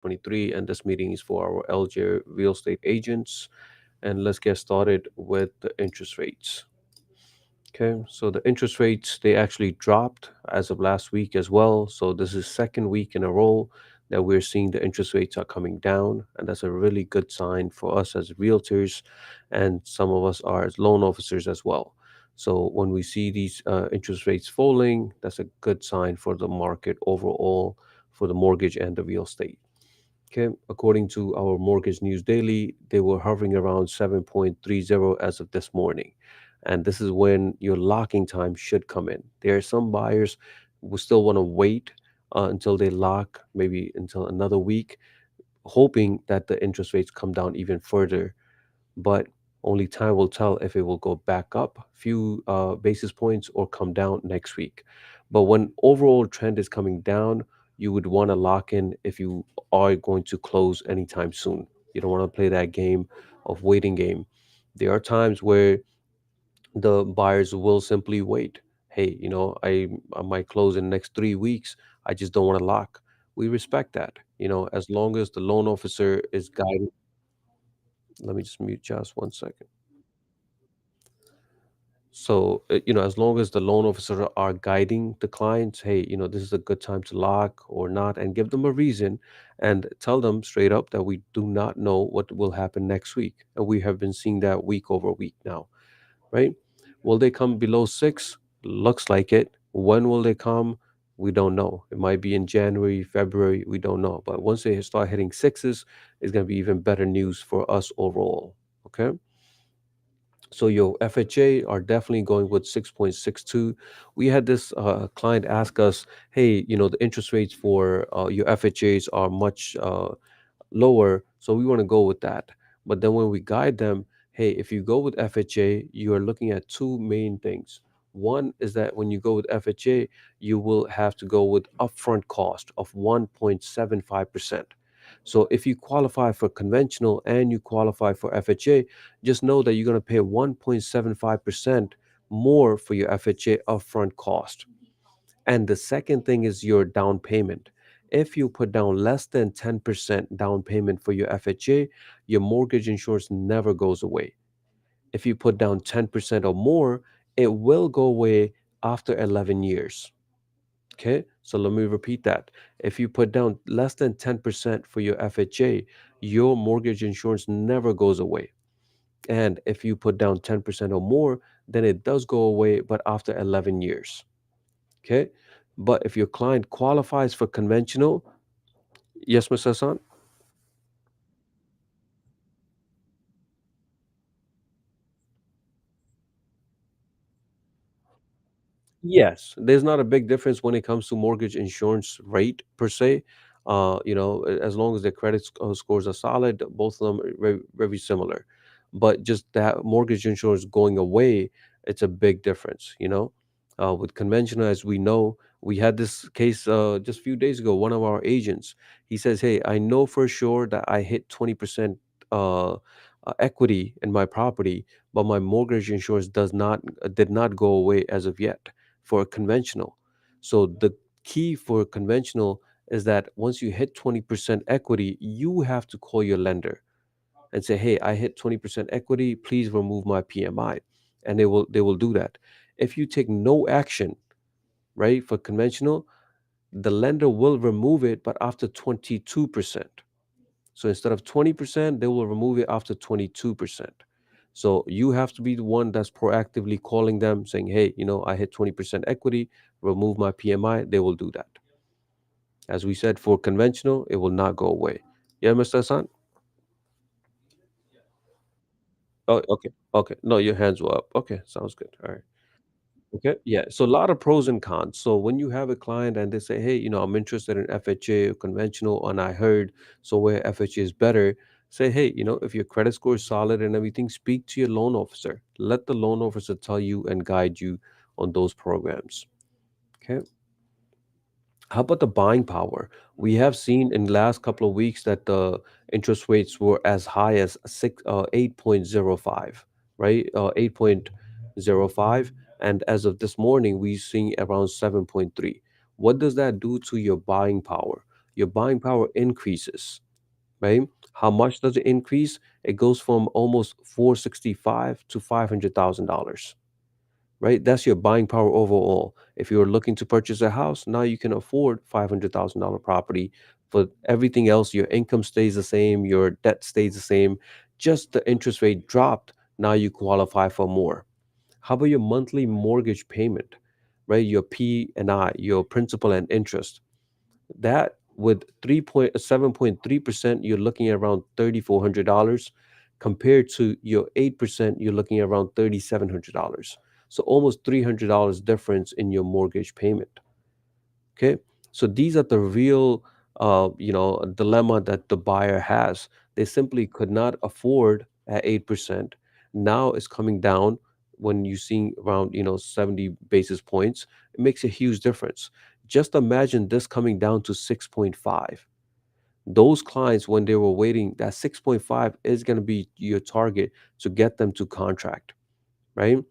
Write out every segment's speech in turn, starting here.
2023, and this meeting is for our LJ real estate agents. And let's get started with the interest rates. Okay, so the interest rates they actually dropped as of last week as well. So this is second week in a row that we're seeing the interest rates are coming down, and that's a really good sign for us as realtors, and some of us are as loan officers as well. So when we see these interest rates falling, that's a good sign for the market overall for the mortgage and the real estate. Okay, according to our Mortgage News Daily, they were hovering around 7.30 as of this morning. And this is when your locking time should come in. There are some buyers who still want to wait until they lock, maybe until another week, hoping that the interest rates come down even further, but only time will tell if it will go back up a few basis points or come down next week. But when overall trend is coming down, you would want to lock in if you are going to close anytime soon. You don't want to play that game of waiting game. There are times where the buyers will simply wait. Hey, I might close in the next 3 weeks. I just don't want to lock. We respect that. As long as the loan officer is guiding. Let me just mute just 1 second. So, as long as the loan officer are guiding the clients, hey, this is a good time to lock or not, and give them a reason and tell them straight up that we do not know what will happen next week. And we have been seeing that week over week now, right? Will they come below six? Looks like it. When will they come? We don't know. It might be in January, February, we don't know. But once they start hitting sixes, it's going to be even better news for us overall. Okay. So your FHA are definitely going with 6.62. We had this client ask us, hey, the interest rates for your FHAs are much lower, so we want to go with that. But then when we guide them, hey, if you go with FHA, you are looking at two main things. One is that when you go with FHA, you will have to go with upfront cost of 1.75%. So if you qualify for conventional and you qualify for FHA, just know that you're going to pay 1.75% more for your FHA upfront cost. And the second thing is your down payment. If you put down less than 10% down payment for your FHA, your mortgage insurance never goes away. If you put down 10% or more, it will go away after 11 years. Okay, so let me repeat that. If you put down less than 10% for your FHA, your mortgage insurance never goes away. And if you put down 10% or more, then it does go away, but after 11 years. Okay. But if your client qualifies for conventional, yes, Mr. Hassan? Yes, there's not a big difference when it comes to mortgage insurance rate per se. As long as the credit scores are solid, both of them are very, very similar. But just that mortgage insurance going away, it's a big difference. With conventional, as we know, we had this case just a few days ago. One of our agents, he says, "Hey, I know for sure that I hit 20% uh, equity in my property, but my mortgage insurance did not go away as of yet." For conventional. So the key for conventional is that once you hit 20% equity, you have to call your lender and say, "Hey, I hit 20% equity, please remove my PMI." And they will do that. If you take no action, right, for conventional, the lender will remove it, but after 22%. So instead of 20%, they will remove it after 22%. So you have to be the one that's proactively calling them saying, "Hey, I hit 20% equity, remove my PMI." They will do that. As we said, for conventional, it will not go away. Yeah, Mr. Hassan? Oh, okay. Okay. No, your hands were up. Okay. Sounds good. All right. Okay. Yeah. So a lot of pros and cons. So when you have a client and they say, "Hey, I'm interested in FHA or conventional, and I heard so where FHA is better," say, "Hey, if your credit score is solid and everything, speak to your loan officer. Let the loan officer tell you and guide you on those programs." Okay. How about the buying power? We have seen in the last couple of weeks that the interest rates were as high as 8.05, right? 8.05, and as of this morning, we've seen around 7.3. What does that do to your buying power? your buying power increases, right? How much does it increase? It goes from almost 465 to $500,000, right? That's your buying power overall. If you're looking to purchase a house, now you can afford $500,000 property. For everything else, your income stays the same, your debt stays the same. Just the interest rate dropped. Now you qualify for more. How about your monthly mortgage payment, right? Your P and I, your principal and interest. That with 3.7.3%, you're looking at around $3,400 compared to your 8%, you're looking at around $3,700. So almost $300 difference in your mortgage payment. Okay. So these are the real, dilemma that the buyer has. They simply could not afford at 8%. Now it's coming down when you see around, 70 basis points. It makes a huge difference. Just imagine this coming down to 6.5. Those clients, when they were waiting, that 6.5 is going to be your target to get them to contract, right?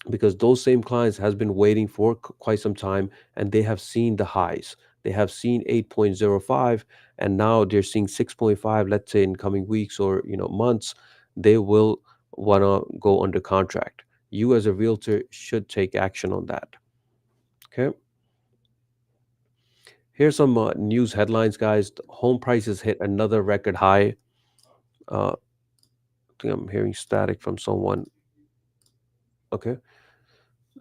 Because those same clients has been waiting for quite some time, and they have seen the highs. They have seen 8.05, and now they're seeing 6.5. Let's say in coming weeks or months, they will want to go under contract. You as a realtor should take action on that. Okay. Here's some news headlines, guys. The home prices hit another record high. I think I'm hearing static from someone. Okay.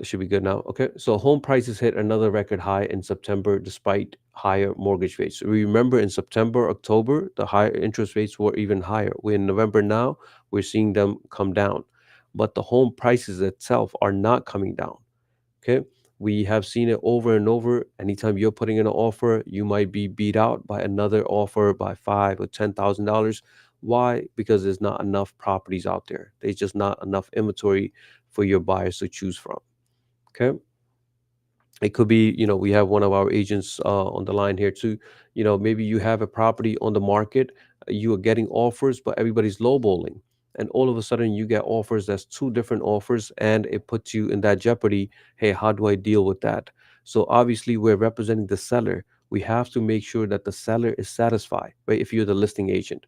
It should be good now. Okay. So home prices hit another record high in September despite higher mortgage rates. Remember in September, October, the higher interest rates were even higher. We're in November now, we're seeing them come down. But the home prices itself are not coming down. Okay. We have seen it over and over. Anytime you're putting in an offer, you might be beat out by another offer by $5,000 or $10,000. Why? Because there's not enough properties out there. There's just not enough inventory for your buyers to choose from. Okay. It could be, we have one of our agents on the line here too. Maybe you have a property on the market, you are getting offers, but everybody's lowballing. And all of a sudden you get offers that's two different offers, and it puts you in that jeopardy. Hey, how do I deal with that? So obviously we're representing the seller. We have to make sure that the seller is satisfied, right? If you're the listing agent,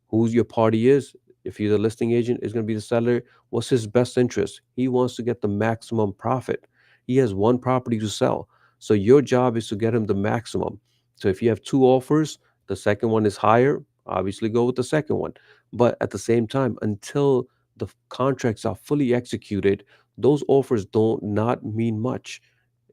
who's your party is. If you're the listing agent, is going to be the seller. What's his best interest? He wants to get the maximum profit. He has one property to sell. So your job is to get him the maximum. So if you have two offers, the second one is higher, obviously go with the second one. But at the same time, until the contracts are fully executed, those offers don't not mean much,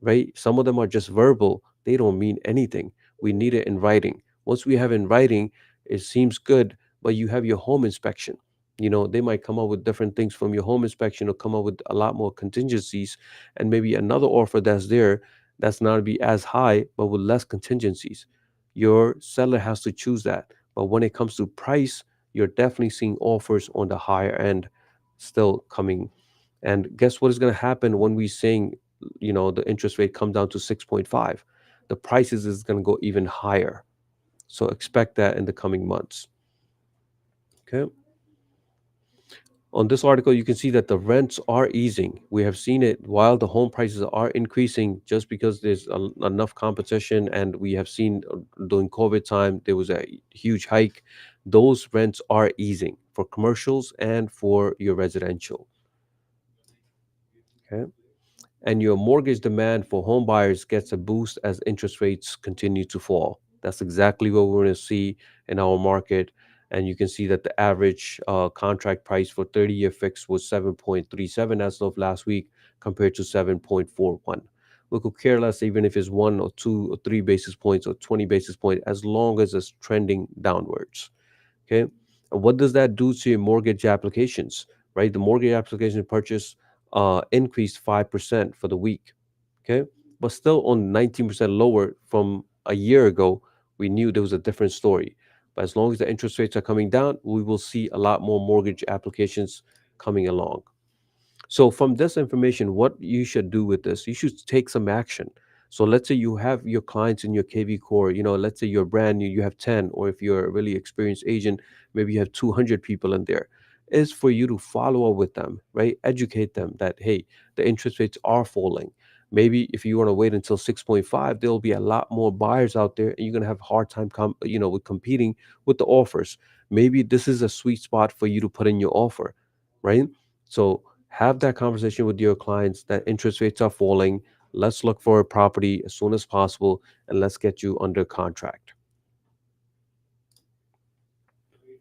right? Some of them are just verbal. They don't mean anything. We need it in writing. Once we have in writing, it seems good, but you have your home inspection. They might come up with different things from your home inspection, or come up with a lot more contingencies, and maybe another offer that's there that's not be as high but with less contingencies. Your seller has to choose that. But when it comes to price, you're definitely seeing offers on the higher end still coming. And guess what is going to happen when we saying, the interest rate come down to 6.5? The prices is going to go even higher. So expect that in the coming months. Okay. On this article, you can see that the rents are easing. We have seen it while the home prices are increasing, just because there's enough competition. And we have seen during COVID time, there was a huge hike. Those rents are easing for commercials and for your residential. Okay. And your mortgage demand for home buyers gets a boost as interest rates continue to fall. That's exactly what we're going to see in our market. And you can see that the average contract price for 30-year fix was 7.37 as of last week, compared to 7.41. We could care less even if it's 1 or 2 or 3 basis points or 20 basis points, as long as it's trending downwards. Okay. And what does that do to your mortgage applications, right? The mortgage application purchase increased 5% for the week. Okay. But still on 19% lower from a year ago. We knew there was a different story. But as long as the interest rates are coming down, we will see a lot more mortgage applications coming along. So from this information, what you should do with this, you should take some action. So let's say you have your clients in your KV core, let's say you're brand new, you have 10, or if you're a really experienced agent, maybe you have 200 people in there. Is for you to follow up with them, right? Educate them that, hey, the interest rates are falling. Maybe if you want to wait until 6.5, there'll be a lot more buyers out there, and you're going to have a hard time with competing with the offers. Maybe this is a sweet spot for you to put in your offer, right? So have that conversation with your clients that interest rates are falling. Let's look for a property as soon as possible, and let's get you under contract.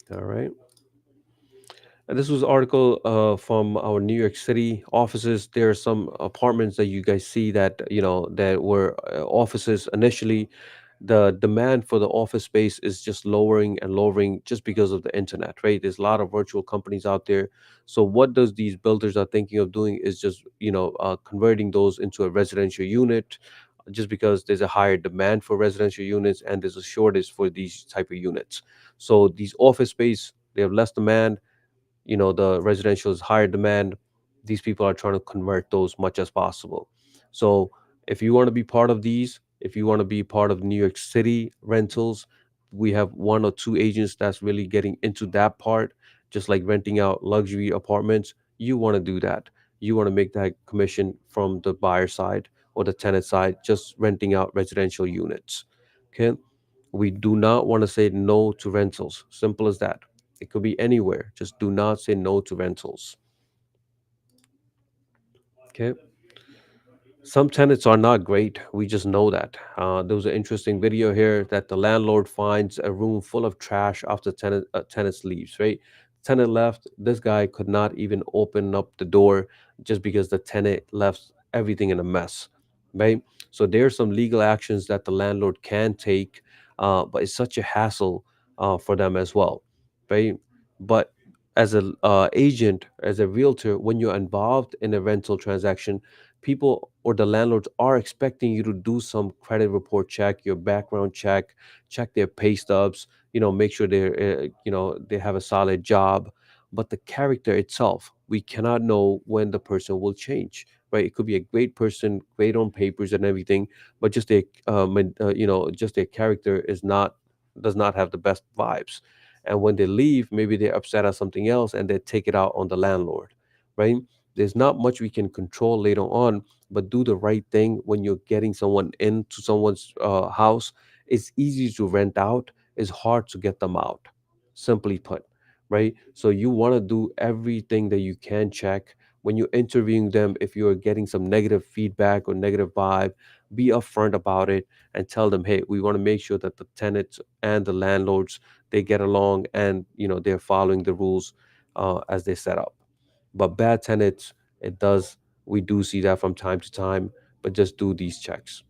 All right. And this was an article from our New York City offices. There are some apartments that you guys see that that were offices initially. The demand for the office space is just lowering and lowering just because of the internet, right? There's a lot of virtual companies out there. So what does these builders are thinking of doing is just converting those into a residential unit, just because there's a higher demand for residential units and there's a shortage for these type of units. So these office space, they have less demand, the residential is higher demand. These people are trying to convert those much as possible. So if you want to be part of these, if you want to be part of New York City rentals, we have one or two agents that's really getting into that part, just like renting out luxury apartments. You want to do that. You want to make that commission from the buyer side or the tenant side, just renting out residential units. Okay. We do not want to say no to rentals. Simple as that. It could be anywhere. Just do not say no to rentals. Okay. Some tenants are not great. We just know that. There was an interesting video here that the landlord finds a room full of trash after tenants leaves. Right, tenant left. This guy could not even open up the door just because the tenant left everything in a mess. Right, so there's some legal actions that the landlord can take, but it's such a hassle for them as well. Right, but as a agent, as a realtor, when you're involved in a rental transaction, people or the landlords are expecting you to do some credit report check, your background check, check their pay stubs, make sure they have a solid job. But the character itself, we cannot know when the person will change, right? It could be a great person, great on papers and everything, but just just their character does not have the best vibes. And when they leave, maybe they're upset at something else and they take it out on the landlord, right? There's not much we can control later on, but do the right thing when you're getting someone into someone's house. It's easy to rent out, it's hard to get them out, simply put, right? So you want to do everything that you can check when you're interviewing them. If you're getting some negative feedback or negative vibe, be upfront about it and tell them, hey, we want to make sure that the tenants and the landlords, they get along, and they're following the rules as they set up. But bad tenants, it does, we do see that from time to time, but just do these checks.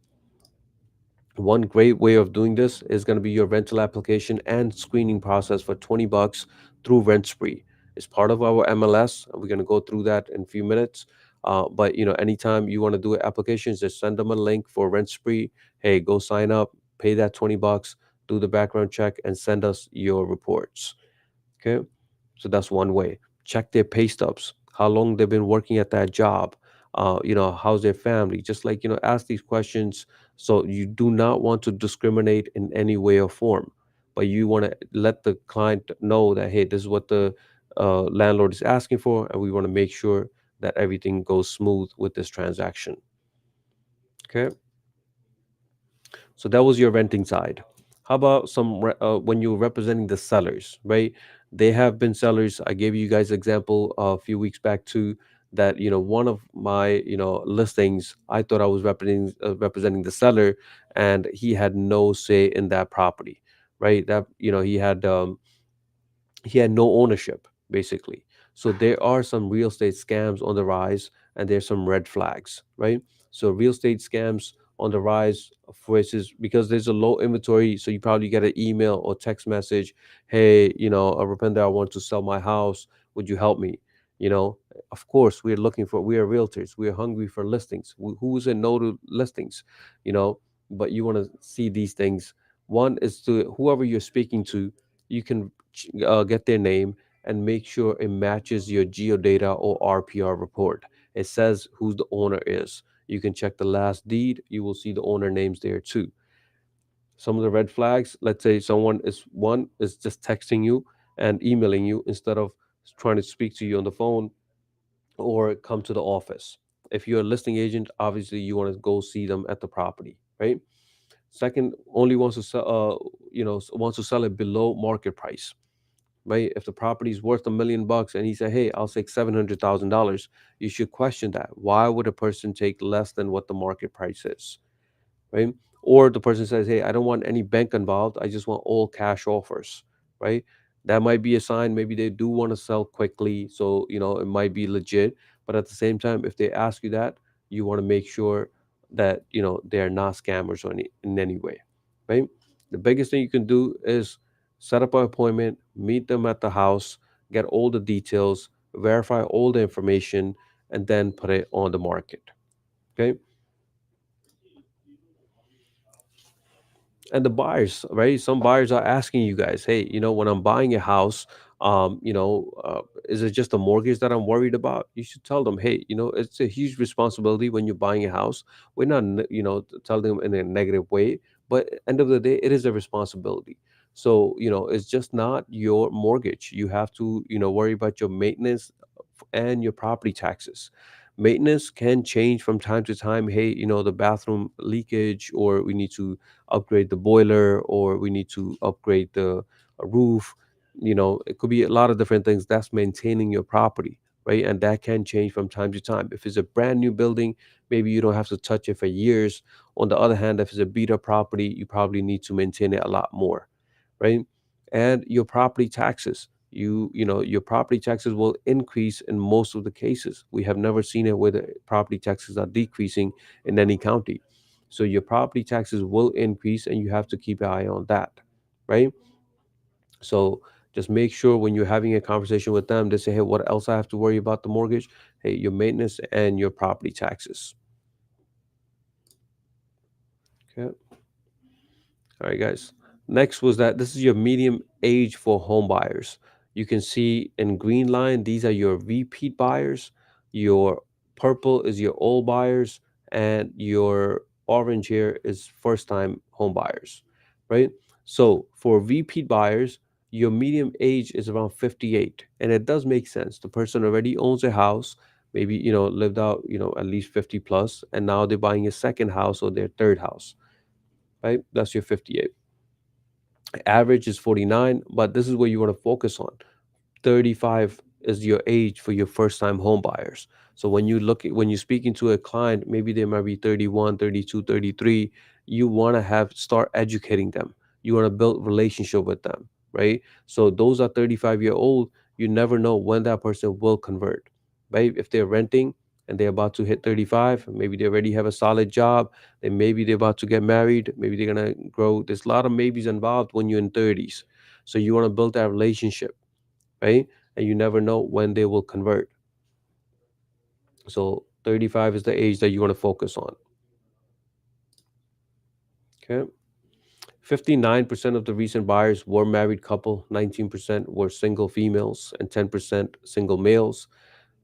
One great way of doing this is going to be your rental application and screening process for 20 bucks through Rent Spree. It's part of our MLS. And we're going to go through that in a few minutes. But anytime you want to do applications, just send them a link for Rent Spree. Hey, go sign up, pay that 20 bucks, do the background check, and send us your reports. Okay. So that's one way. Check their pay stubs, how long they've been working at that job, how's their family. Just like, ask these questions. So you do not want to discriminate in any way or form, but you want to let the client know that, hey, this is what the landlord is asking for, and we want to make sure that everything goes smooth with this transaction. Okay. So that was your renting side. How about when you're representing the sellers, right? They have been sellers. I gave you guys example a few weeks back too, that one of my listings, I thought I was representing the seller, and he had no say in that property, right? That he had no ownership basically. So there are some real estate scams on the rise, and there's some red flags, right? So real estate scams on the rise versus, because there's a low inventory, so you probably get an email or text message, hey, Rapenda, I want to sell my house, would you help me? you know of course, we are realtors, we are hungry for listings. Who's in no to listings? you know but you want to see these things. One is to whoever you're speaking to, you can get their name and make sure it matches your geodata or RPR report. It says who the owner is. You can check the last deed, you will see the owner names there too. Some of the red flags, let's say one is just texting you and emailing you instead of trying to speak to you on the phone or come to the office. If you're a listing agent, obviously you want to go see them at the property, right? Second, only wants to sell, wants to sell it below market price, right? If the property is worth $1 million and he said, "Hey, I'll take $700,000," you should question that. Why would a person take less than what the market price is? Right? Or the person says, "Hey, I don't want any bank involved. I just want all cash offers," right? That might be a sign. Maybe they do want to sell quickly, so it might be legit. But at the same time, if they ask you that, you want to make sure that they are not scammers or in any way, right? The biggest thing you can do is set up an appointment, meet them at the house, get all the details, verify all the information, and then put it on the market. Okay. And the buyers, right? Some buyers are asking you guys, "Hey, when I'm buying a house, is it just a mortgage that I'm worried about?" You should tell them, "Hey, it's a huge responsibility when you're buying a house." We're not tell them in a negative way, but end of the day, it is a responsibility. So it's just not your mortgage. You have to worry about your maintenance and your property taxes. Maintenance can change from time to time. Hey, the bathroom leakage, or we need to upgrade the boiler, or we need to upgrade the roof. It could be a lot of different things. That's maintaining your property, right? And that can change from time to time. If it's a brand new building, maybe you don't have to touch it for years. On the other hand, if it's a beat up property, you probably need to maintain it a lot more, right? And your property taxes. Your property taxes will increase in most of the cases. We have never seen it where the property taxes are decreasing in any county. So your property taxes will increase, and you have to keep an eye on that, right? So just make sure when you're having a conversation with them, they say, "Hey, what else I have to worry about the mortgage?" Hey, your maintenance and your property taxes. Okay. All right, guys. Next was that this is your medium age for home buyers. You can see in green line, these are your repeat buyers. Your purple is your old buyers, and your orange here is first time home buyers, right? So for repeat buyers, your medium age is around 58. And it does make sense. The person already owns a house, maybe, lived out, at least 50 plus, and now they're buying a second house or their third house, right? That's your 58. Average is 49, but this is where you want to focus on. 35 is your age for your first time home buyers. So when you're speaking to a client, maybe they might be 31, 32, 33, you want to have start educating them. You want to build relationship with them, right? So those are 35-year-old, you never know when that person will convert, right? If they're renting and they're about to hit 35, maybe they already have a solid job, then maybe they're about to get married, maybe they're going to grow. There's a lot of maybes involved when you're in 30s. So you want to build that relationship, right? And you never know when they will convert. So 35 is the age that you want to focus on. Okay. 59% of the recent buyers were married couple, 19% were single females, and 10% single males,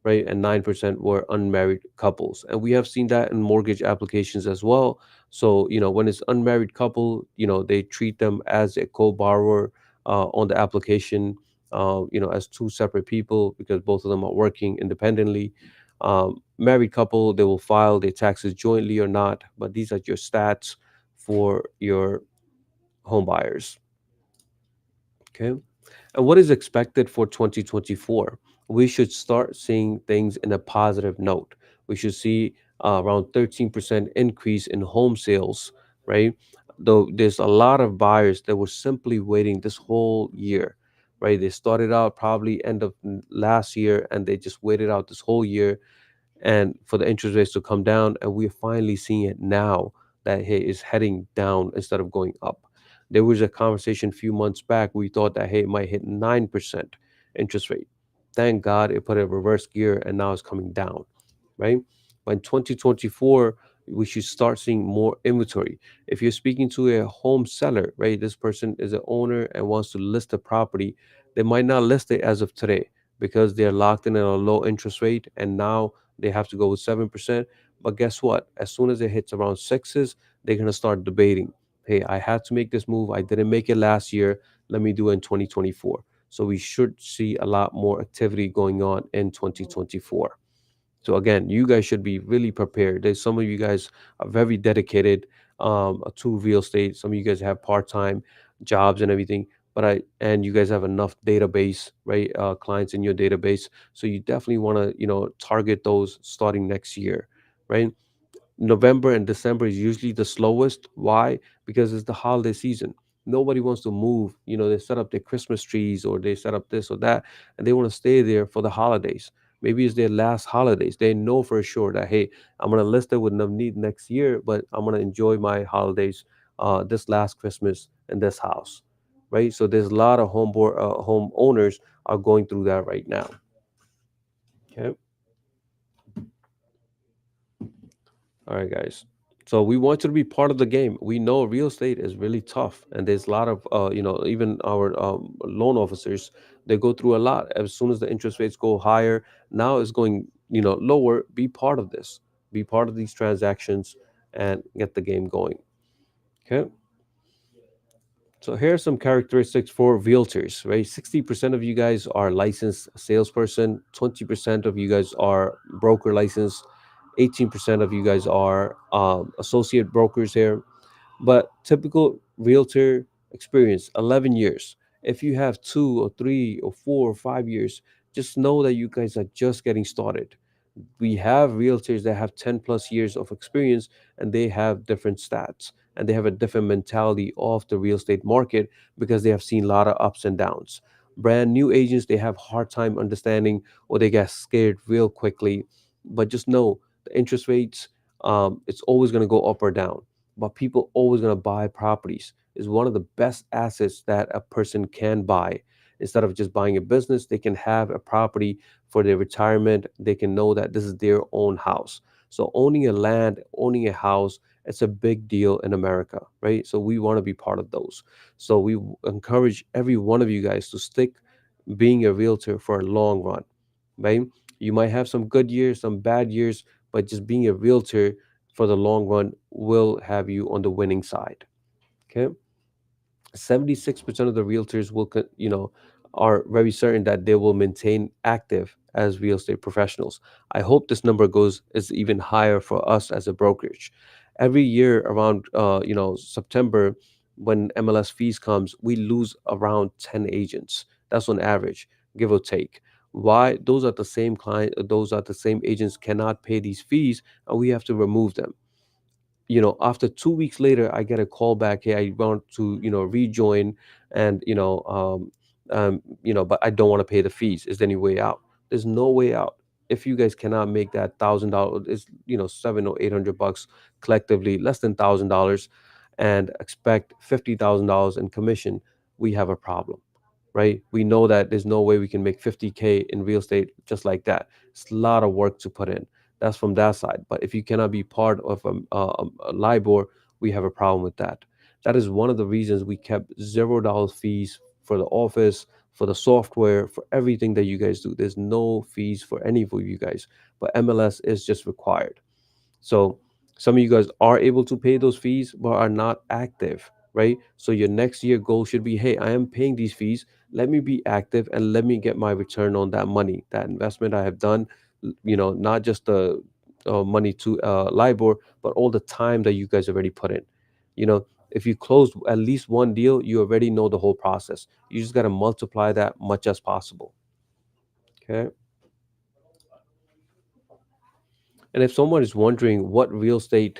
right? And 9% were unmarried couples. And we have seen that in mortgage applications as well. So, when it's unmarried couple, they treat them as a co-borrower on the application, as two separate people because both of them are working independently. Married couple, they will file their taxes jointly or not, but these are your stats for your home buyers. Okay. And what is expected for 2024? We should start seeing things in a positive note. We should see around 13% increase in home sales, right? Though there's a lot of buyers that were simply waiting this whole year, right? They started out probably end of last year, and they just waited out this whole year and for the interest rates to come down, and we're finally seeing it now that hey, it's heading down instead of going up. There was a conversation a few months back, we thought that hey, it might hit 9% interest rate. Thank God it put a reverse gear and now it's coming down, right? But in 2024, we should start seeing more inventory. If you're speaking to a home seller, right, this person is an owner and wants to list a property, they might not list it as of today because they're locked in at a low interest rate, and now they have to go with 7%. But guess what? As soon as it hits around sixes, they're going to start debating. Hey, I had to make this move. I didn't make it last year. Let me do it in 2024. So we should see a lot more activity going on in 2024. So again, you guys should be really prepared. There's some of you guys are very dedicated to real estate. Some of you guys have part-time jobs and everything, but and you guys have enough database, right? Clients in your database. So you definitely want to, target those starting next year, right? November and December is usually the slowest. Why? Because it's the holiday season. Nobody wants to move. They set up their Christmas trees or they set up this or that, and they want to stay there for the holidays. Maybe it's their last holidays. They know for sure that, hey, I'm gonna list it with enough need next year, but I'm gonna enjoy my holidays this last Christmas in this house, right? So there's a lot of home owners are going through that right now. Okay. All right, guys. So we want you to be part of the game. We know real estate is really tough, and there's a lot of, even our loan officers, they go through a lot. As soon as the interest rates go higher, now it's going, lower. Be part of this. Be part of these transactions and get the game going. Okay. So here are some characteristics for realtors, right? 60% of you guys are licensed salesperson, 20% of you guys are broker license, 18% of you guys are associate brokers here. But typical realtor experience, 11 years. If you have 2 or 3 or 4 or 5 years, just know that you guys are just getting started. We have realtors that have 10 plus years of experience, and they have different stats and they have a different mentality of the real estate market because they have seen a lot of ups and downs. Brand new agents, they have hard time understanding, or they get scared real quickly. But just know the interest rates, it's always going to go up or down, but people always going to buy properties. Is one of the best assets that a person can buy. Instead of just buying a business, they can have a property for their retirement. They can know that this is their own house. So owning a land, owning a house, it's a big deal in America, right? So we want to be part of those. So we encourage every one of you guys to stick being a realtor for a long run, right? You might have some good years, some bad years, but just being a realtor for the long run will have you on the winning side. Okay. 76% of the realtors are very certain that they will maintain active as real estate professionals. I hope this number goes is even higher for us as a brokerage. Every year around September, when MLS fees comes, we lose around 10 agents. That's on average, give or take. Why? Those are the same agents cannot pay these fees, and we have to remove them. After 2 weeks later, I get a call back, hey, I want to rejoin, and but I don't want to pay the fees. Is there any way out? There's no way out. If you guys cannot make that $1,000, it's 700 or 800 bucks collectively, less than $1,000, and expect $50,000 in commission, we have a problem, right? We know that there's no way we can make 50K in real estate just like that. It's a lot of work to put in. That's from that side. But if you cannot be part of a LIBOR, we have a problem with that. That is one of the reasons we kept $0 fees for the office, for the software, for everything that you guys do. There's no fees for any of you guys, but MLS is just required. So some of you guys are able to pay those fees but are not active, right? So your next year goal should be, hey, I am paying these fees. Let me be active and let me get my return on that money, that investment I have done. Not just the money to LIBOR, but all the time that you guys already put in. If you close at least one deal, you already know the whole process. You just got to multiply that much as possible. Okay. And if someone is wondering what real estate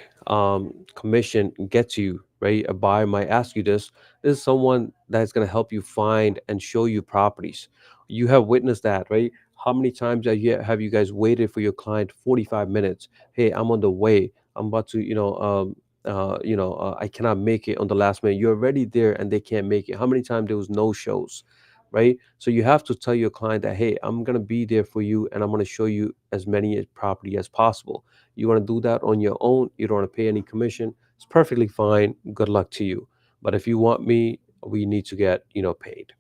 commission gets you, right? A buyer might ask you this. This is someone that's going to help you find and show you properties. You have witnessed that, right? How many times have you guys waited for your client 45 minutes? Hey, I'm on the way. I'm about to, I cannot make it on the last minute. You're already there and they can't make it. How many times there was no shows? Right? So you have to tell your client that, hey, I'm gonna be there for you and I'm gonna show you as many property as possible. You want to do that on your own, you don't want to pay any commission, it's perfectly fine. Good luck to you. But if you want me, we need to get, paid.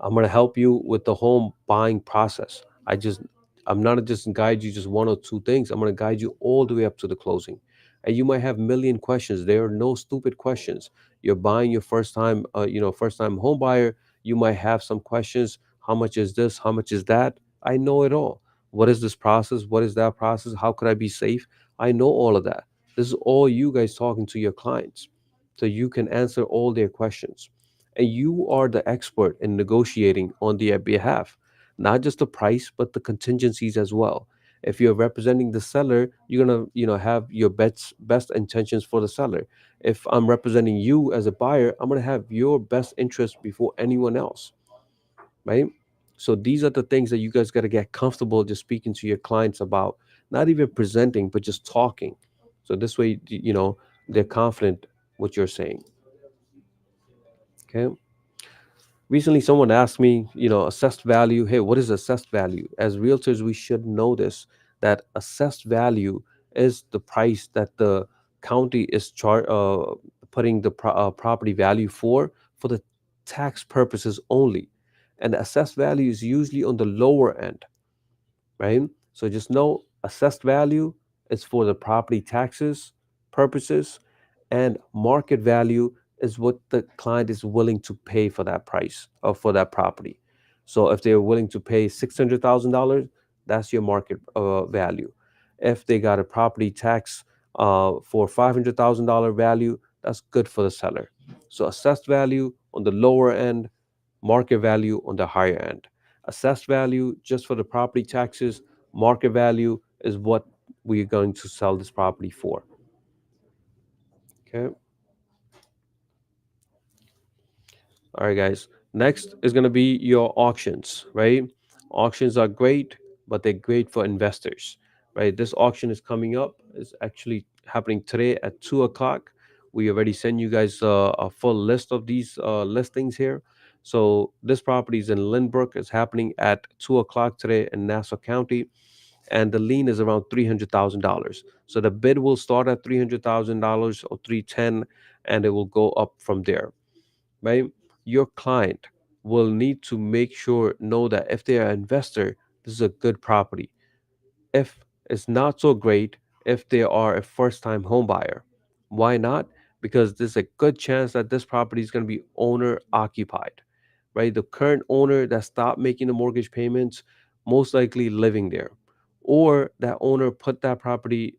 I'm going to help you with the home buying process. I'm not just guide you just one or two things. I'm going to guide you all the way up to the closing. And you might have million questions. There are no stupid questions. You're buying your first time home buyer. You might have some questions. How much is this? How much is that? I know it all. what is this process, what is that process, how could I be safe. I know all of that. This is all you guys talking to your clients, so you can answer all their questions, and you are the expert in negotiating on their behalf, not just the price but the contingencies as well. If you're representing the seller, you're gonna have your best intentions for the seller. If I'm representing you as a buyer, I'm gonna have your best interest before anyone else, right? So these are the things that you guys got to get comfortable just speaking to your clients about, not even presenting, but just talking. So this way, they're confident what you're saying. Okay. Recently, someone asked me, assessed value. Hey, what is assessed value? As realtors, we should know this, that assessed value is the price that the county is putting the property value for the tax purposes only. And the assessed value is usually on the lower end, right? So just know assessed value is for the property taxes purposes, and market value is what the client is willing to pay for that price or for that property. So if they're willing to pay $600,000, that's your market value. If they got a property tax for $500,000 value, that's good for the seller. So assessed value on the lower end, market value on the higher end. Assessed value just for the property taxes, market value is what we're going to sell this property for. Okay. All right, guys. Next is going to be your auctions, right? Auctions are great, but they're great for investors, right? This auction is coming up. It's actually happening today at 2 o'clock. We already sent you guys a full list of these listings here. So this property is in Lynbrook. It's happening at 2 o'clock today in Nassau County, and the lien is around $300,000. So the bid will start at $300,000 or 310, and it will go up from there, right? Your client will need to make sure know that if they are an investor, this is a good property. If it's not so great, if they are a first-time home buyer, why not? Because there's a good chance that this property is going to be owner occupied, right? The current owner that stopped making the mortgage payments most likely living there, or that owner put that property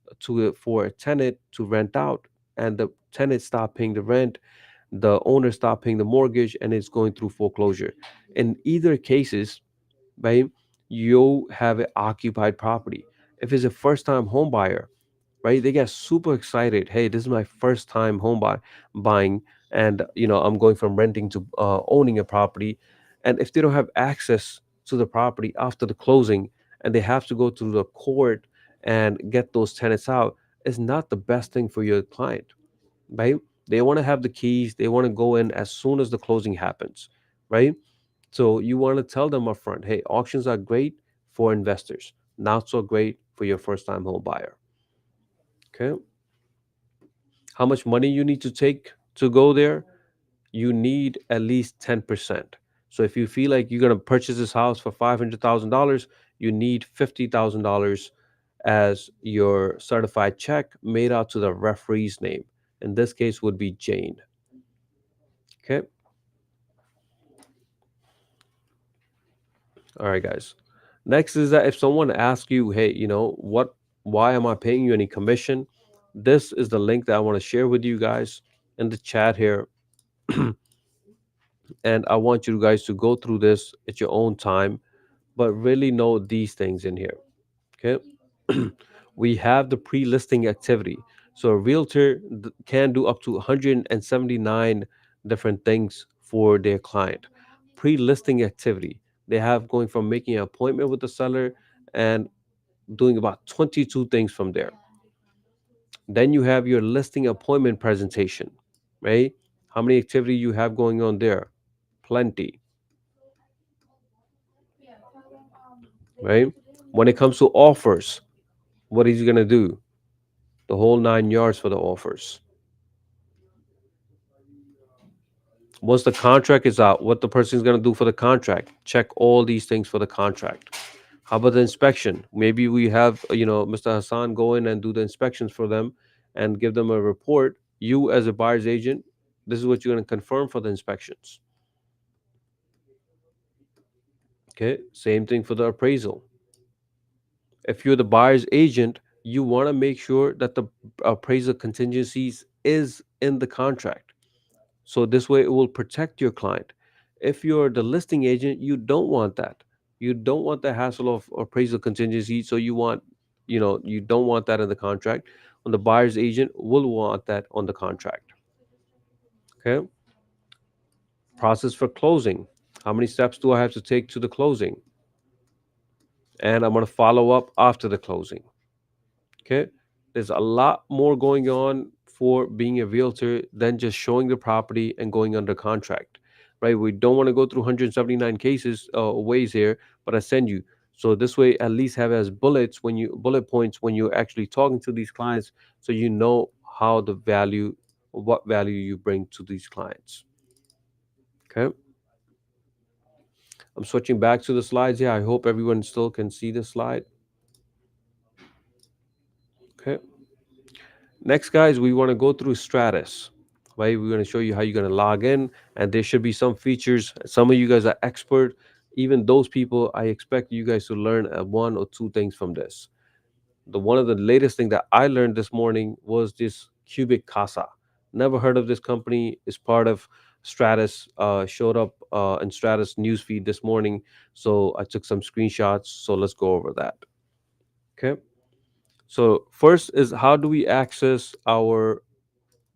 for a tenant to rent out, and the tenant stopped paying the rent, the owner stopped paying the mortgage, and it's going through foreclosure. In either cases, right, you have an occupied property. If it's a first time home buyer, right, they get super excited. Hey, this is my first time buying, and I'm going from renting to owning a property. And if they don't have access to the property after the closing, and they have to go to the court and get those tenants out, it's not the best thing for your client, right? They want to have the keys. They want to go in as soon as the closing happens, right? So you want to tell them upfront, hey, auctions are great for investors, not so great for your first time home buyer. Okay. How much money you need to take to go there? You need at least 10%. So if you feel like you're going to purchase this house for $500,000, you need $50,000 as your certified check made out to the referee's name. In this case would be Jane. Okay. All right, guys. Next is that if someone asks you, hey, why am I paying you any commission? This is the link that I want to share with you guys in the chat here. And I want you guys to go through this at your own time, but really know these things in here. Okay. We have the pre listing activity. So a realtor can do up to 179 different things for their client. Pre listing activity, they have going from making an appointment with the seller and doing about 22 things from there. Then you have your listing appointment presentation, right? How many activity you have going on there? Plenty, right? When it comes to offers, what is he gonna do? The whole 9 yards for the offers. Once the contract is out, what the person is gonna do for the contract? Check all these things for the contract. How about the inspection? Maybe we have Mr. Hassan go in and do the inspections for them and give them a report. You as a buyer's agent, this is what you're gonna confirm for the inspections. Okay, same thing for the appraisal. If you're the buyer's agent, you want to make sure that the appraisal contingencies is in the contract. So this way it will protect your client. If you're the listing agent, you don't want that. You don't want the hassle of appraisal contingency. So you don't want that in the contract. On the buyer's agent will want that on the contract. Okay. Process for closing. How many steps do I have to take to the closing? And I'm going to follow up after the closing. Okay. There's a lot more going on for being a realtor than just showing the property and going under contract, right? We don't want to go through 179 cases ways here, but I send you. So this way, at least have as bullet points when you're actually talking to these clients, so you know how the value, what value you bring to these clients. Okay. I'm switching back to the slides here. I hope everyone still can see the slide. Okay. Next, guys, we want to go through Stratus, right? We're going to show you how you're going to log in, and there should be some features. Some of you guys are expert. Even those people, I expect you guys to learn one or two things from this. The one of the latest thing that I learned this morning was this Cubic Casa. Never heard of this company. It's part of Stratus. Showed up in Stratus newsfeed this morning, so I took some screenshots. So let's go over that. Okay. So first is, how do we access our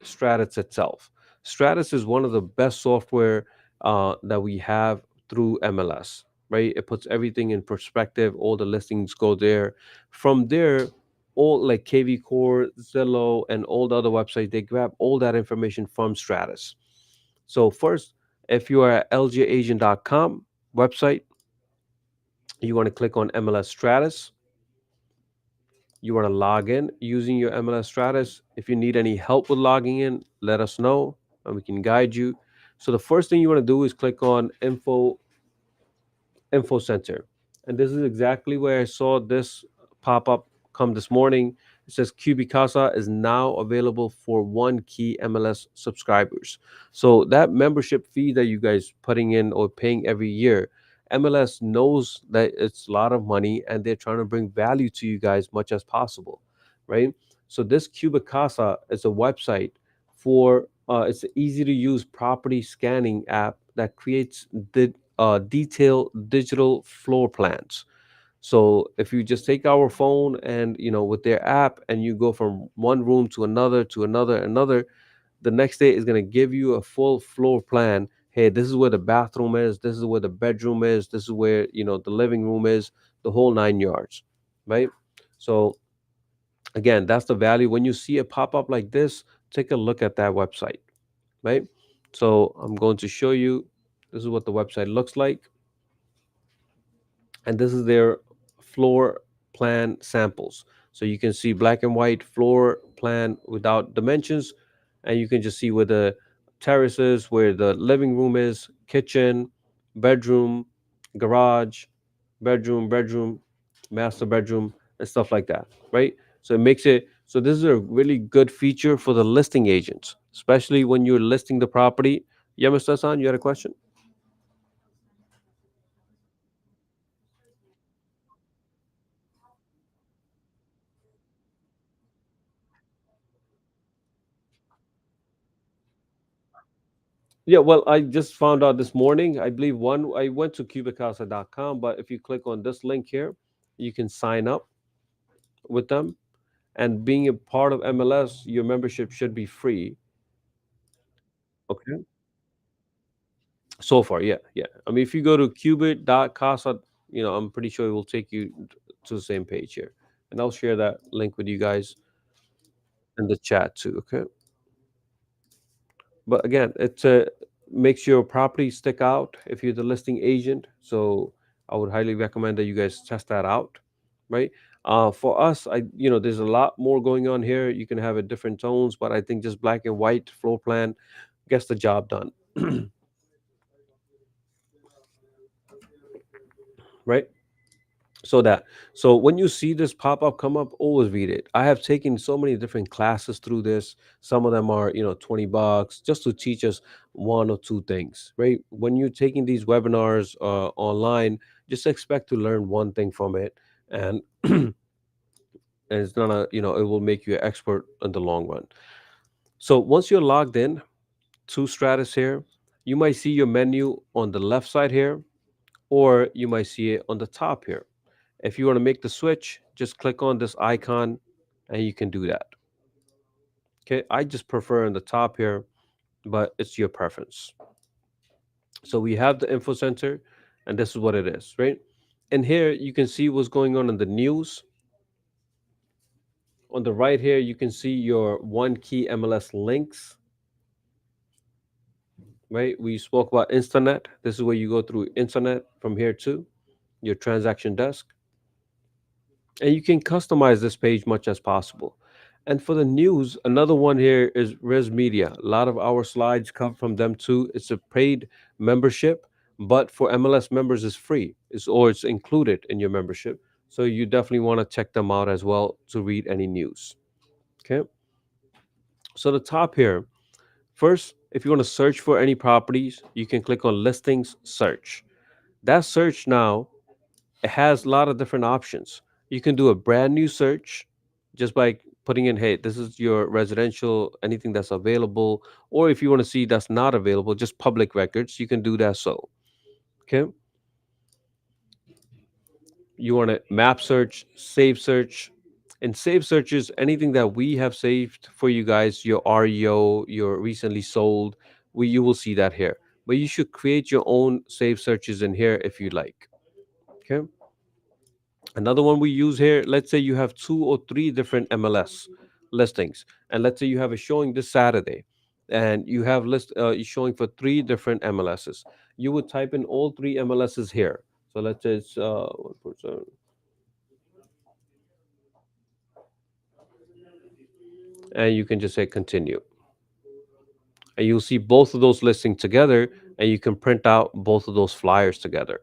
Stratus itself? Stratus is one of the best software that we have through MLS, right? It puts everything in perspective. All the listings go there. From there, all like KV Core, Zillow, and all the other websites, they grab all that information from Stratus. So first, if you are at ljagent.com website, you want to click on MLS Stratus. You want to log in using your MLS Stratus. If you need any help with logging in, let us know and we can guide you. So the first thing you want to do is click on Info Center. And this is exactly where I saw this pop up come this morning. It says Cubicasa is now available for one key MLS subscribers. So that membership fee that you guys putting in or paying every year, MLS knows that it's a lot of money and they're trying to bring value to you guys much as possible, right? So this Cubicasa is a website for it's an easy to use property scanning app that creates detailed digital floor plans. So if you just take our phone and with their app and you go from one room to another, the next day is going to give you a full floor plan. Hey, this is where the bathroom is. This is where the bedroom is. This is where the living room is. The whole 9 yards, right? So again, that's the value. When you see a pop up like this, take a look at that website, right? So I'm going to show you. This is what the website looks like, and this is their floor plan samples. So you can see black and white floor plan without dimensions, and you can just see where the terrace is, where the living room is, kitchen, bedroom, garage, bedroom, master bedroom, and stuff like that, right? So it makes it so this is a really good feature for the listing agents, especially when you're listing the property. Yeah, Mr. Hassan, you had a question? Yeah, well, I just found out this morning. I believe I went to cubicasa.com, but if you click on this link here, you can sign up with them. And being a part of MLS, your membership should be free. Okay. So far, yeah, yeah. I mean, if you go to cubit.casa, I'm pretty sure it will take you to the same page here. And I'll share that link with you guys in the chat too. Okay. But again, it makes your property stick out if you're the listing agent. So I would highly recommend that you guys test that out, right? For us, there's a lot more going on here. You can have it different tones, but I think just black and white floor plan gets the job done, right? So that so when you see this pop up come up, always read it. I have taken so many different classes through this. Some of them are $20 just to teach us one or two things, right? When you're taking these webinars online, just expect to learn one thing from it. And and it's gonna, it will make you an expert in the long run. So once you're logged in to Stratus here, you might see your menu on the left side here, or you might see it on the top here. If you want to make the switch, just click on this icon and you can do that. Okay, I just prefer on the top here, but it's your preference. So we have the info center, and this is what it is, right? And here you can see what's going on in the news. On the right here, you can see your one key MLS links, right? We spoke about Instanet. This is where you go through Instanet from here too, your transaction desk. And you can customize this page much as possible. And for the news, another one here is Res Media. A lot of our slides come from them too. It's a paid membership, but for MLS members, it's free. It's included in your membership. So you definitely want to check them out as well to read any news. Okay. So the top here, first, if you want to search for any properties, you can click on listings search. That search now, it has a lot of different options. You can do a brand new search just by putting in, hey, this is your residential, anything that's available. Or if you want to see that's not available, just public records, you can do that. So, okay. You want to map search, save search. And save searches, anything that we have saved for you guys, your REO, your recently sold, you will see that here. But you should create your own save searches in here if you like. Okay. Another one we use here, let's say you have 2 or 3 different MLS listings, and let's say you have a showing this Saturday, and you have showing for 3 different MLSs. You would type in all 3 MLSs here. So let's say it's 1%, and you can just say continue, and you'll see both of those listings together, and you can print out both of those flyers together.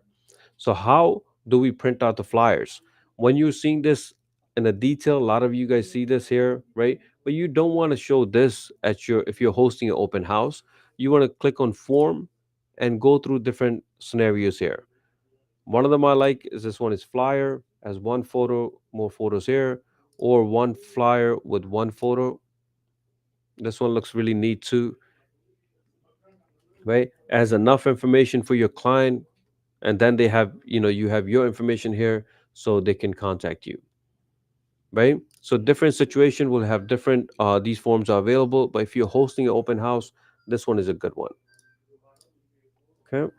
So how do we print out the flyers? When you're seeing this in a detail, a lot of you guys see this here, right? But you don't want to show this at your if you're hosting an open house. You want to click on form and go through different scenarios here. One of them I like is this one is flyer, has one photo, more photos here, or one flyer with one photo. This one looks really neat too, right? It has enough information for your client, and then they have, you have your information here so they can contact you, right? So different situation will have different these forms are available, but if you're hosting an open house, this one is a good one. Okay,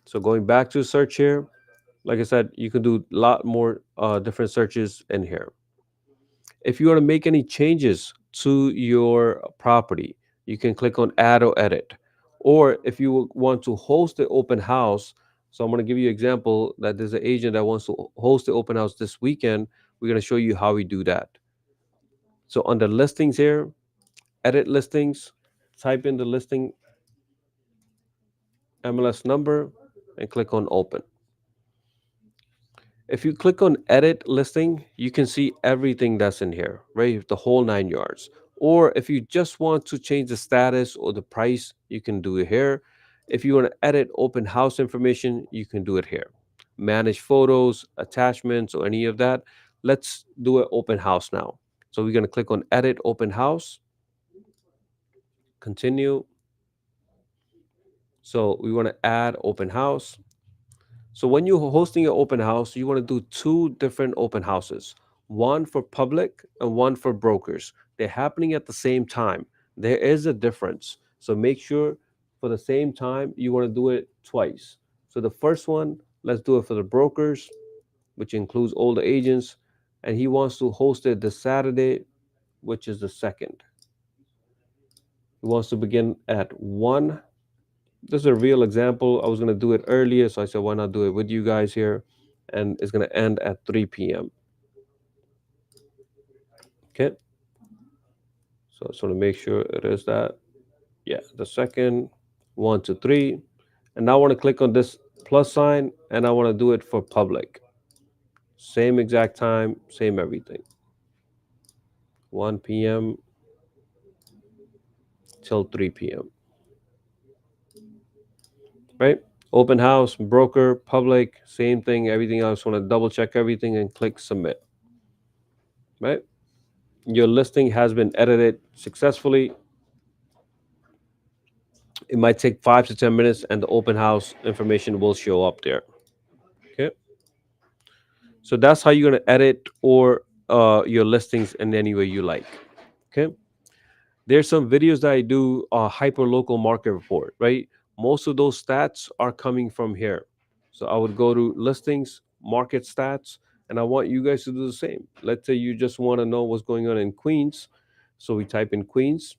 so going back to search here, like I said, you can do a lot more different searches in here. If you want to make any changes to your property, you can click on add or edit. Or if you want to host an open house, so I'm going to give you an example that there's an agent that wants to host the open house this weekend. We're going to show you how we do that. So under listings here, edit listings, type in the listing MLS number and click on open. If you click on edit listing, you can see everything that's in here, right? The whole 9 yards. Or if you just want to change the status or the price, you can do it here. If you want to edit open house information, you can do it here. Manage photos, attachments, or any of that. Let's do an open house now. So we're going to click on edit open house, continue. So we want to add open house. So when you're hosting an open house, you want to do 2 different open houses, one for public and one for brokers. They're happening at the same time. There is a difference. So make sure for the same time, you want to do it twice. So the first one, let's do it for the brokers, which includes all the agents. And he wants to host it this Saturday, which is the second. He wants to begin at 1. This is a real example. I was going to do it earlier, so I said, why not do it with you guys here? And it's going to end at 3 p.m. Okay. So I just want to make sure it is that. Yeah, the second, 1 to 3. And now I want to click on this plus sign and I want to do it for public. Same exact time, same everything. 1 p.m. till 3 p.m. Right? Open house, broker, public, same thing, everything else. Want to double check everything and click submit. right? Your listing has been edited successfully. It might take 5 to 10 minutes, and the open house information will show up there. Okay, so that's how you're gonna edit or your listings in any way you like. Okay, there's some videos that I do hyper local market report. Right, most of those stats are coming from here. So I would go to listings, market stats, and I want you guys to do the same. Let's say you just want to know what's going on in Queens, so we type in Queens,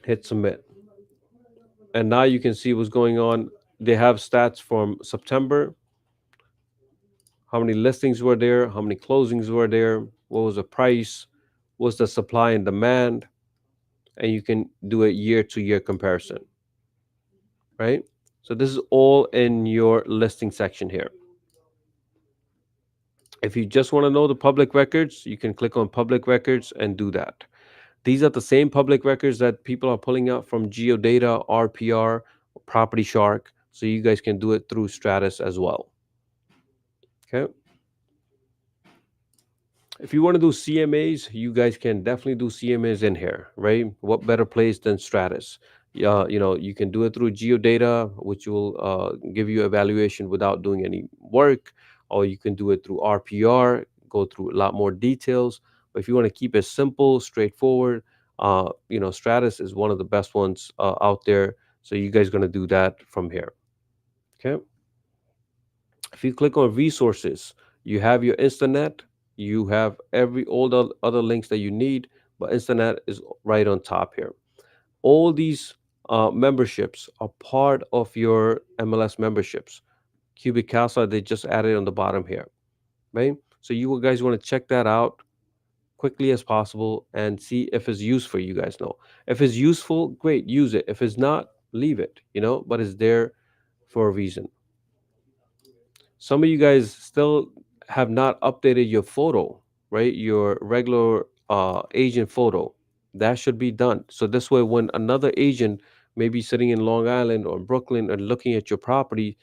hit submit, and now you can see what's going on. They have stats from September, how many listings were there, how many closings were there, what was the price, what's the supply and demand, and you can do a year to year comparison, right? So this is all in your listing section here. If you just want to know the public records, you can click on public records and do that. These are the same public records that people are pulling out from Geodata, RPR, Property Shark, so you guys can do it through Stratus as well. Okay. If you want to do CMAs, you guys can definitely do CMAs in here, right? What better place than Stratus? Yeah, you can do it through Geodata, which will give you evaluation without doing any work, or you can do it through RPR, go through a lot more details. But if you want to keep it simple, straightforward, Stratus is one of the best ones out there. So you guys gonna do that from here. Okay. If you click on resources, you have your Instanet, you have all the other links that you need, but Instanet is right on top here. All these memberships are part of your MLS memberships. Cubic Casa, they just added on the bottom here, right? So you guys want to check that out quickly as possible and see if it's used for you guys know. If it's useful, great, use it. If it's not, leave it, but it's there for a reason. Some of you guys still have not updated your photo, right? Your regular agent photo. That should be done. So this way, when another agent may be sitting in Long Island or Brooklyn and looking at your property,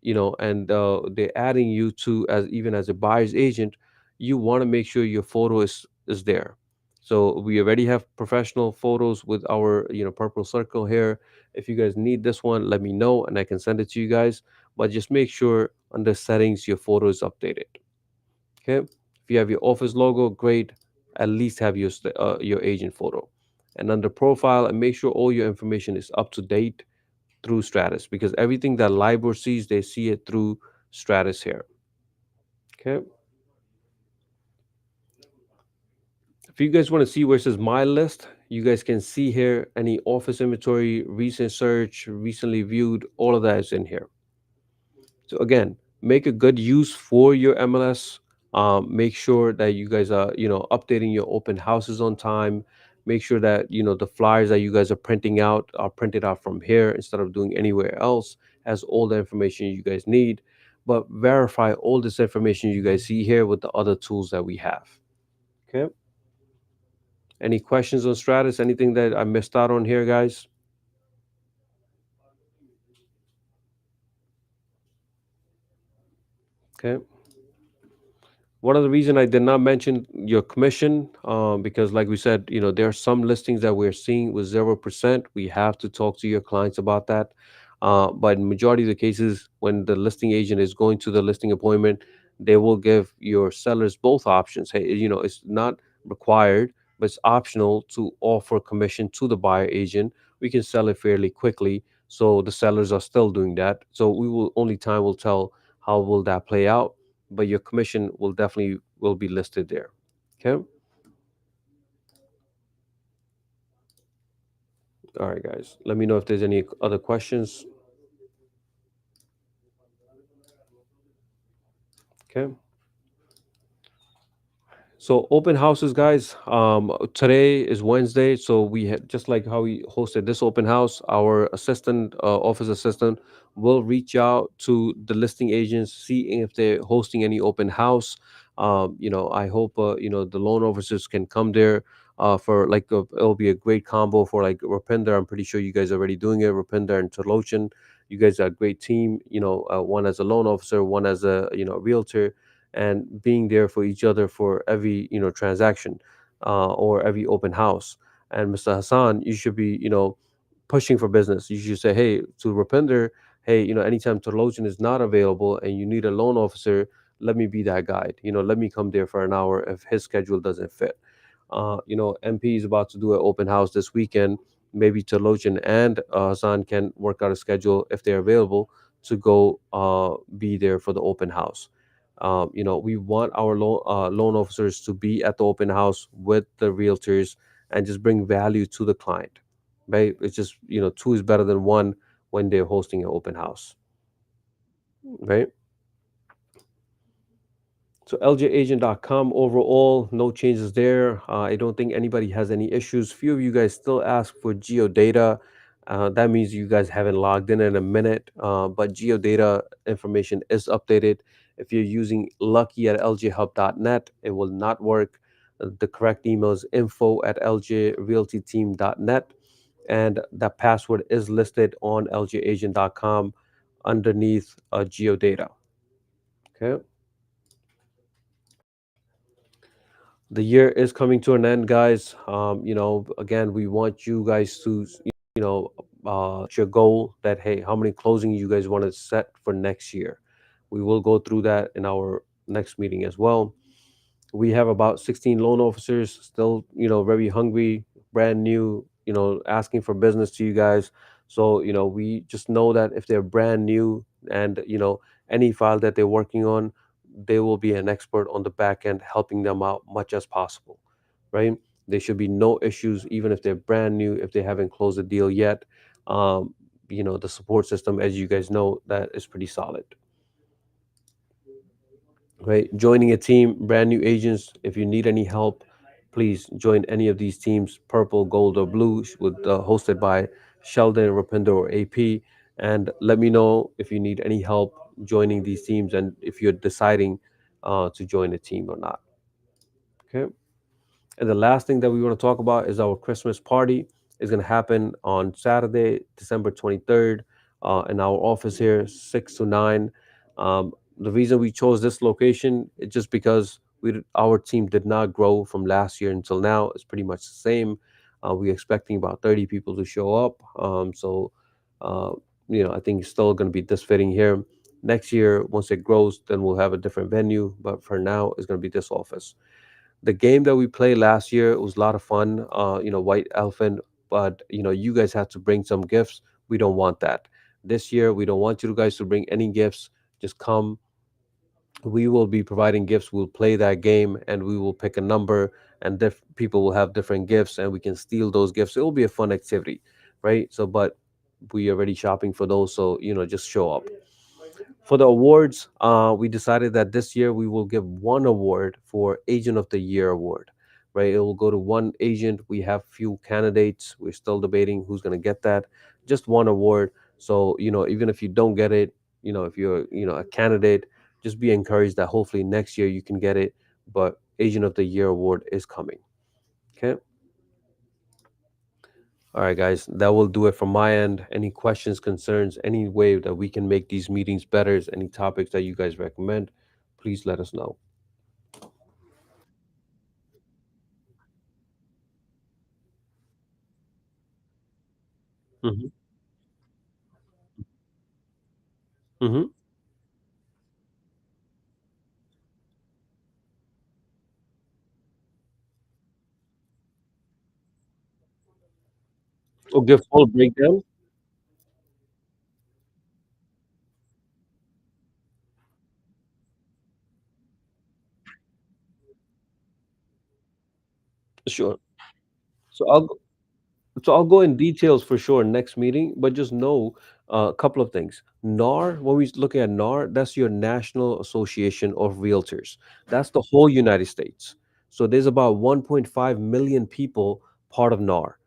and they're adding you to as even as a buyer's agent, you want to make sure your photo is there. So we already have professional photos with our purple circle here. If you guys need this one, let me know and I can send it to you guys. But just make sure under settings your photo is updated. Okay, if you have your office logo, great. At least have your agent photo, and under profile, and make sure all your information is up to date through Stratus, because everything that LIBOR sees, they see it through Stratus here. Okay. If you guys want to see where it says my list, you guys can see here any office inventory, recent search, recently viewed, all of that is in here. So again, make a good use for your MLS. Make sure that you guys are, updating your open houses on time. Make sure that the flyers that you guys are printing out are printed out from here instead of doing anywhere else. Has all the information you guys need, but verify all this information you guys see here with the other tools that we have. Okay. Any questions on Stratus? Anything that I missed out on here, guys? Okay. One of the reason I did not mention your commission, because like we said, there are some listings that we're seeing with 0%. We have to talk to your clients about that. But in majority of the cases, when the listing agent is going to the listing appointment, they will give your sellers both options. Hey, it's not required, but it's optional to offer commission to the buyer agent. We can sell it fairly quickly, so the sellers are still doing that. So we will only time will tell how will that play out, but your commission will be listed there. Okay. All right, guys. Let me know if there's any other questions. Okay. So open houses, guys. Today is Wednesday, so we had just like how we hosted this open house. Our assistant, office assistant, will reach out to the listing agents, see if they're hosting any open house. I hope the loan officers can come there. For like it'll be a great combo for like Rupinder. I'm pretty sure you guys are already doing it. Rupinder and Talochan, you guys are a great team. One as a loan officer, one as a realtor. and being there for each other for every transaction, or every open house. And Mr. Hassan, you should be pushing for business. You should say, hey, to Rupinder, hey, anytime Torlojan is not available and you need a loan officer, let me be that guide. Let me come there for an hour if his schedule doesn't fit. MP is about to do an open house this weekend. Maybe Torlojan and Hassan can work out a schedule if they're available to go be there for the open house. We want our loan officers to be at the open house with the realtors and just bring value to the client, right? It's just, two is better than one when they're hosting an open house, right? So ljagent.com overall, no changes there. I don't think anybody has any issues. Few of you guys still ask for geodata. That means you guys haven't logged in a minute, but geodata information is updated. If you're using lucky at ljhub.net, it will not work. The correct email is info@ljrealtyteam.net, and that password is listed on ljagent.com underneath geodata. Okay. The year is coming to an end, guys. Again, we want you guys to your goal that, hey, how many closings you guys want to set for next year. We will go through that in our next meeting as well. We have about 16 loan officers still, very hungry, brand new, asking for business to you guys. So, we just know that if they're brand new and, any file that they're working on, they will be an expert on the back end helping them out much as possible, right? There should be no issues, even if they're brand new, if they haven't closed a deal yet. Um, the support system, as you guys know, that is pretty solid, right? Joining a team, brand new agents, if you need any help, please join any of these teams, purple, gold, or blue, with hosted by Sheldon, Rupinder, or AP. And let me know if you need any help joining these teams and if you're deciding to join a team or not. Okay. And the last thing that we want to talk about is our Christmas party. Is going to happen on Saturday, December 23rd, in our office here, 6 to 9. The reason we chose this location is just because our team did not grow from last year until now. It's pretty much the same. We're expecting about 30 people to show up. Uh, I think it's still going to be this fitting here. Next year, once it grows, then we'll have a different venue. But for now, it's going to be this office. The game that we played last year was a lot of fun. White elephant, but you guys had to bring some gifts. We don't want that this year. We don't want you guys to bring any gifts. Just come. We will be providing gifts. We'll play that game, and we will pick a number, and people will have different gifts, and we can steal those gifts. It will be a fun activity, right? So, but we are already shopping for those, so just show up. For the awards, we decided that this year we will give one award for Agent of the Year award, right? It will go to one agent. We have few candidates. We're still debating who's going to get that. Just one award. So, even if you don't get it, if you're, a candidate, just be encouraged that hopefully next year you can get it. But Agent of the Year award is coming. Okay. All right, guys, that will do it from my end. Any questions, concerns, any way that we can make these meetings better, any topics that you guys recommend, please let us know. Mm-hmm. Mm-hmm. Oh, give full breakdown? Sure. So I'll go in details for sure next meeting, but just know a couple of things. NAR, when we look at NAR, that's your National Association of Realtors. That's the whole United States. So there's about 1.5 million people part of NAR,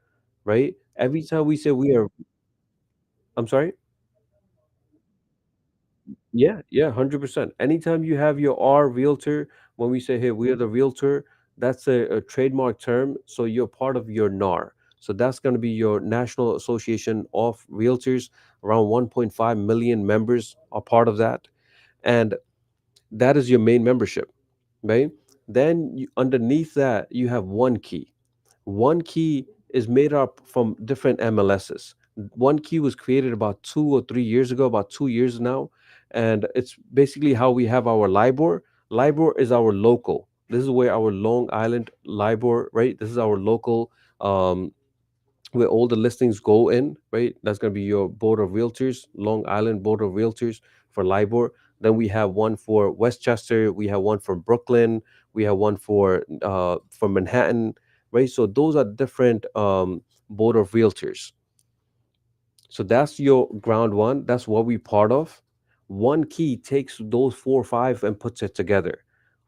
right? Every time we say we are, I'm sorry? Yeah, yeah, 100%. Anytime you have your R realtor, when we say, hey, we're the realtor, that's a trademark term. So you're part of your NAR. So that's going to be your National Association of Realtors. Around 1.5 million members are part of that. And That is your main membership, right? Then underneath that, you have one key. One key is made up from different MLSs. One key was created about 2 or 3 years ago, about 2 years now, and it's basically how we have our LIBOR. LIBOR is our local. This is where our Long Island LIBOR, right? This is our local, where all the listings go in, right? That's going to be your Board of Realtors, Long Island Board of Realtors for LIBOR. Then we have one for Westchester. We have one for Brooklyn. We have one for Manhattan, right? So those are different Board of Realtors. So that's your ground one. That's what we part of. One key takes those 4 or 5 and puts it together.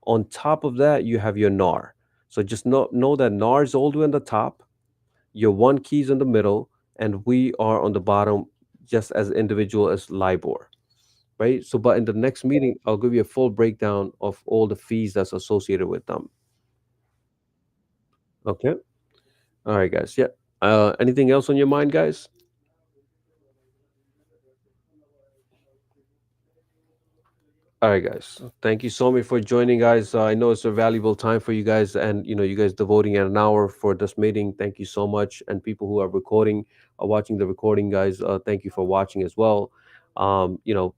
On top of that, you have your NAR. So just know that NAR is all the way on the top, your one key's in the middle, and we are on the bottom, just as individual as LIBOR, right? So, but in the next meeting, I'll give you a full breakdown of all the fees that's associated with them. Okay. All right, guys. Yeah. Anything else on your mind, guys? All right, guys. Thank you so much for joining, guys. I know it's a valuable time for you guys, and you guys devoting an hour for this meeting. Thank you so much, and people who are recording, watching the recording, guys. Thank you for watching as well.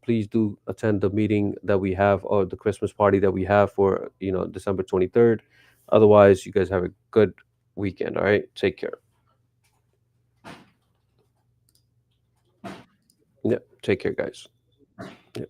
Please do attend the meeting that we have, or the Christmas party that we have for December 23rd. Otherwise, you guys have a good weekend. All right, take care. Yeah, take care, guys. Yeah.